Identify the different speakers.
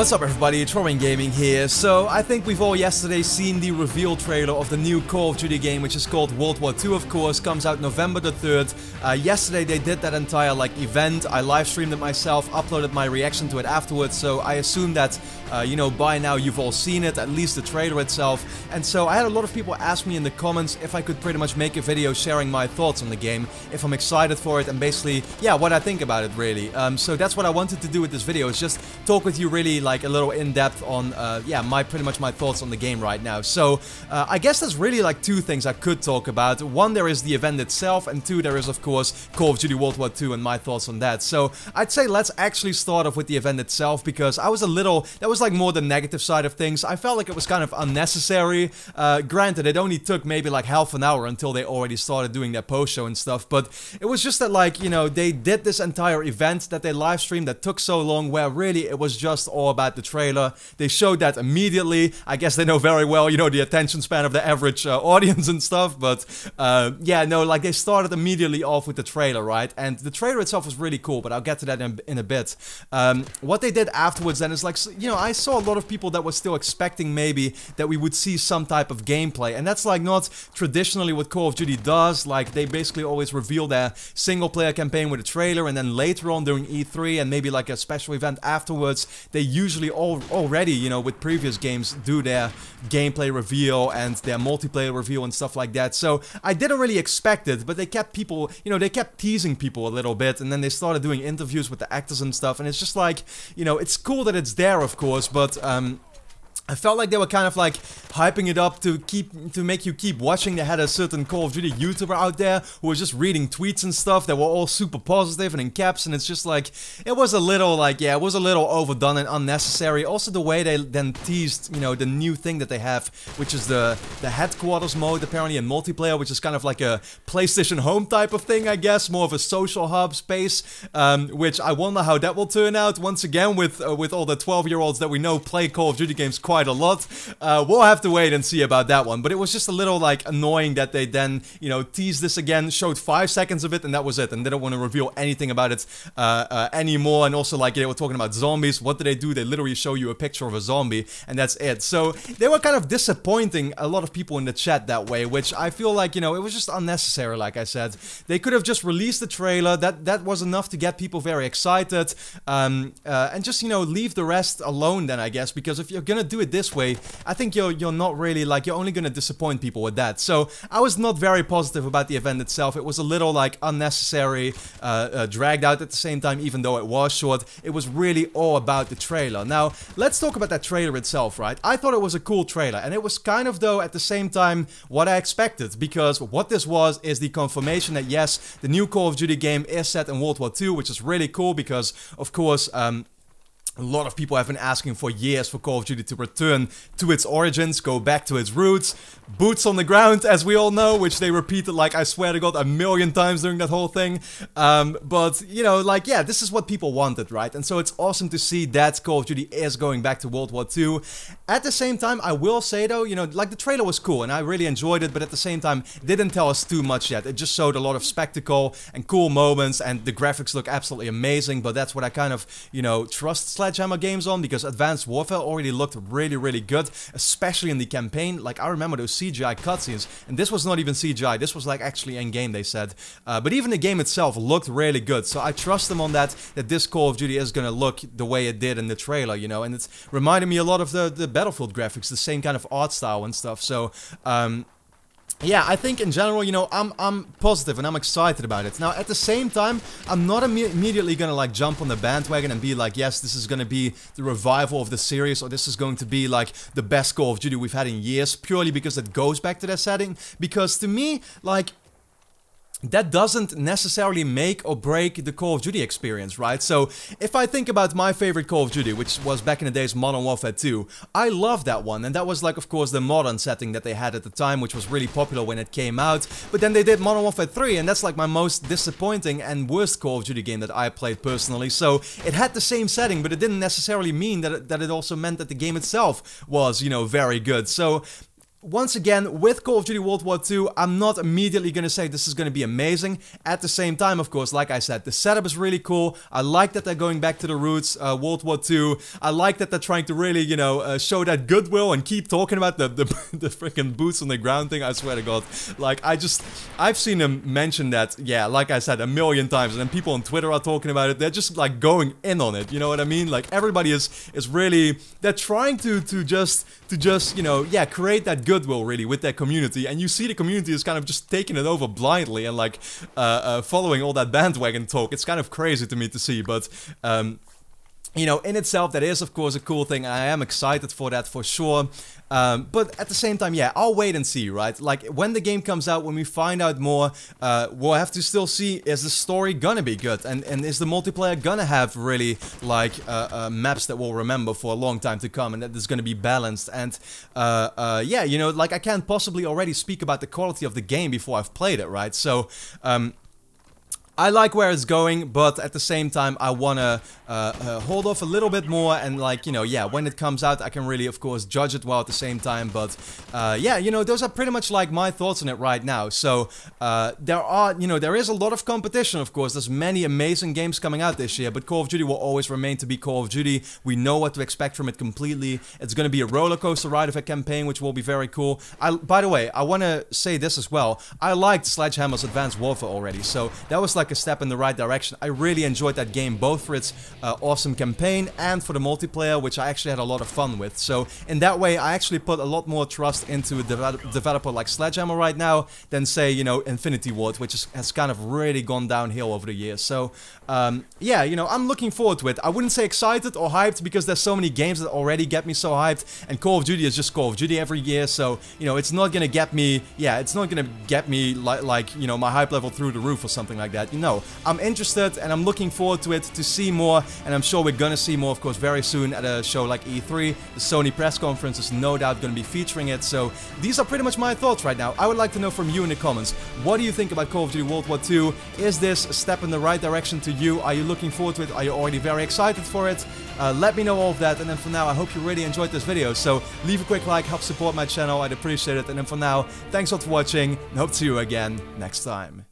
Speaker 1: What's up everybody, it's Robin Gaming here. So I think we've all yesterday seen the reveal trailer of the new Call of Duty game, which is called World War II, of course. Comes out November the 3rd. Yesterday they did that entire event. I live streamed it myself, uploaded my reaction to it afterwards, so I assume that you know, by now you've all seen it, at least the trailer itself. And so I had a lot of people ask me in the comments if I could pretty much make a video sharing my thoughts on the game, if I'm excited for it, and basically, yeah, what I think about it really. So that's what I wanted to do with this video, is just talk with you really a little in-depth on, yeah, pretty much my thoughts on the game right now. So, I guess there's really two things I could talk about. One, there is the event itself, and two, there is of course Call of Duty World War II and my thoughts on that. So, I'd say let's actually start off with the event itself, because I was that was more the negative side of things. I felt like it was kind of unnecessary. Granted, it only took maybe half an hour until they already started doing their post-show and stuff, but it was just that you know, they did this entire event that they live streamed that took so long, where really it was just all about the trailer. They showed that immediately. I guess they know very well, you know, the attention span of the average audience and stuff, but yeah, no, they started immediately off with the trailer, right? And the trailer itself was really cool, but I'll get to that in a bit. What they did afterwards then is you know, I saw a lot of people that were still expecting maybe that we would see some type of gameplay, and that's not traditionally what Call of Duty does. They basically always reveal their single player campaign with a trailer, and then later on during E3 and maybe a special event afterwards, they usually already, you know, with previous games, do their gameplay reveal and their multiplayer reveal and stuff like that. So I didn't really expect it, but they kept people, you know, they kept teasing people a little bit, and then they started doing interviews with the actors and stuff, and it's just you know, it's cool that it's there, of course, but I felt like they were kind of hyping it up to make you keep watching. They had a certain Call of Duty YouTuber out there who was just reading tweets and stuff that were all super positive and in caps, and it's just it was a little yeah, it was a little overdone and unnecessary. Also the way they then teased, you know, the new thing that they have, which is the headquarters mode apparently in multiplayer, which is kind of a PlayStation Home type of thing, I guess, more of a social hub space, which I wonder how that will turn out. Once again, with all the 12-year-olds that we know play Call of Duty games quite a lot. We'll have to wait and see about that one, but it was just a little annoying that they then, you know, teased this again, showed 5 seconds of it, and that was it, and they don't want to reveal anything about it anymore. And also they were talking about zombies. What do? They literally show you a picture of a zombie, and that's it. So they were kind of disappointing a lot of people in the chat that way, which I feel you know, it was just unnecessary. Like I said, they could have just released the trailer. That was enough to get people very excited, and just, you know, leave the rest alone then, I guess, because if you're gonna do it this way, I think you're not really you're only gonna disappoint people with that. So I was not very positive about the event itself. It was a little unnecessary, dragged out at the same time, even though it was short. It was really all about the trailer. Now let's talk about that trailer itself, right? I thought it was a cool trailer, and it was kind of, though, at the same time what I expected, because what this was is the confirmation that yes, the new Call of Duty game is set in World War II, which is really cool because of course a lot of people have been asking for years for Call of Duty to return to its origins, go back to its roots, boots on the ground, as we all know, which they repeated I swear to God, a million times during that whole thing. But, you know, yeah, this is what people wanted, right? And so it's awesome to see that Call of Duty is going back to World War II. At the same time, I will say though, you know, the trailer was cool and I really enjoyed it, but at the same time, didn't tell us too much yet. It just showed a lot of spectacle and cool moments, and the graphics look absolutely amazing, but that's what I kind of, you know, trust Sledgehammer games on, because Advanced Warfare already looked really, really good, especially in the campaign. I remember those CGI cutscenes, and this was not even CGI, this was actually in-game, they said. But even the game itself looked really good, so I trust them on that this Call of Duty is gonna look the way it did in the trailer, you know, and it's reminded me a lot of the Battlefield graphics, the same kind of art style and stuff, so yeah, I think in general, you know, I'm positive and I'm excited about it. Now, at the same time, I'm not immediately gonna jump on the bandwagon and be yes, this is gonna be the revival of the series, or this is going to be the best Call of Duty we've had in years, purely because it goes back to that setting. Because to me, that doesn't necessarily make or break the Call of Duty experience, right? So, if I think about my favorite Call of Duty, which was back in the days Modern Warfare 2, I love that one, and that was of course, the modern setting that they had at the time, which was really popular when it came out. But then they did Modern Warfare 3, and that's my most disappointing and worst Call of Duty game that I played personally. So, it had the same setting, but it didn't necessarily mean that it also meant that the game itself was, you know, very good. So, once again, with Call of Duty World War II, I'm not immediately going to say this is going to be amazing. At the same time, of course, like I said, the setup is really cool. I like that they're going back to the roots, World War II. I like that they're trying to really, you know, show that goodwill and keep talking about the freaking boots on the ground thing. I swear to God. Like, I've seen them mention that, yeah, like I said, a million times. And then people on Twitter are talking about it. They're just, like, going in on it. You know what I mean? Like, everybody is really, they're trying to just, you know, yeah, create that goodwill really with their community, and you see the community is kind of just taking it over blindly and like following all that bandwagon talk. It's kind of crazy to me to see, but you know, in itself, that is of course a cool thing. I am excited for that for sure. But at the same time, yeah, I'll wait and see, right? Like, when the game comes out, when we find out more, we'll have to still see, is the story gonna be good? And is the multiplayer gonna have really, like, maps that we'll remember for a long time to come, and that is gonna be balanced? And, yeah, you know, like, I can't possibly already speak about the quality of the game before I've played it, right? So, I like where it's going, but at the same time, I wanna hold off a little bit more, and like, you know, yeah, when it comes out, I can really, of course, judge it well at the same time. But yeah, you know, those are pretty much like my thoughts on it right now. So there is a lot of competition, of course. There's many amazing games coming out this year, but Call of Duty will always remain to be Call of Duty. We know what to expect from it completely. It's gonna be a roller coaster ride of a campaign, which will be very cool. By the way, I wanna say this as well. I liked Sledgehammer's Advanced Warfare already, so that was like a step in the right direction. I really enjoyed that game, both for its awesome campaign and for the multiplayer, which I actually had a lot of fun with. So in that way, I actually put a lot more trust into a developer like Sledgehammer right now than, say, you know, Infinity Ward, which has kind of really gone downhill over the years. So yeah, you know, I'm looking forward to it. I wouldn't say excited or hyped, because there's so many games that already get me so hyped, and Call of Duty is just Call of Duty every year. So, you know, it's not gonna get me, yeah, it's not gonna get me like you know, my hype level through the roof or something like that. You know, I'm interested and I'm looking forward to it, to see more, and I'm sure we're gonna see more, of course, very soon at a show like E3. The Sony press conference is no doubt gonna be featuring it. So these are pretty much my thoughts right now. I would like to know from you in the comments, what do you think about Call of Duty World War II? Is this a step in the right direction to you? Are you looking forward to it? Are you already very excited for it? Let me know all of that, and then for now, I hope you really enjoyed this video. So leave a quick like, help support my channel, I'd appreciate it. And then for now, thanks a lot for watching, and hope to see you again next time.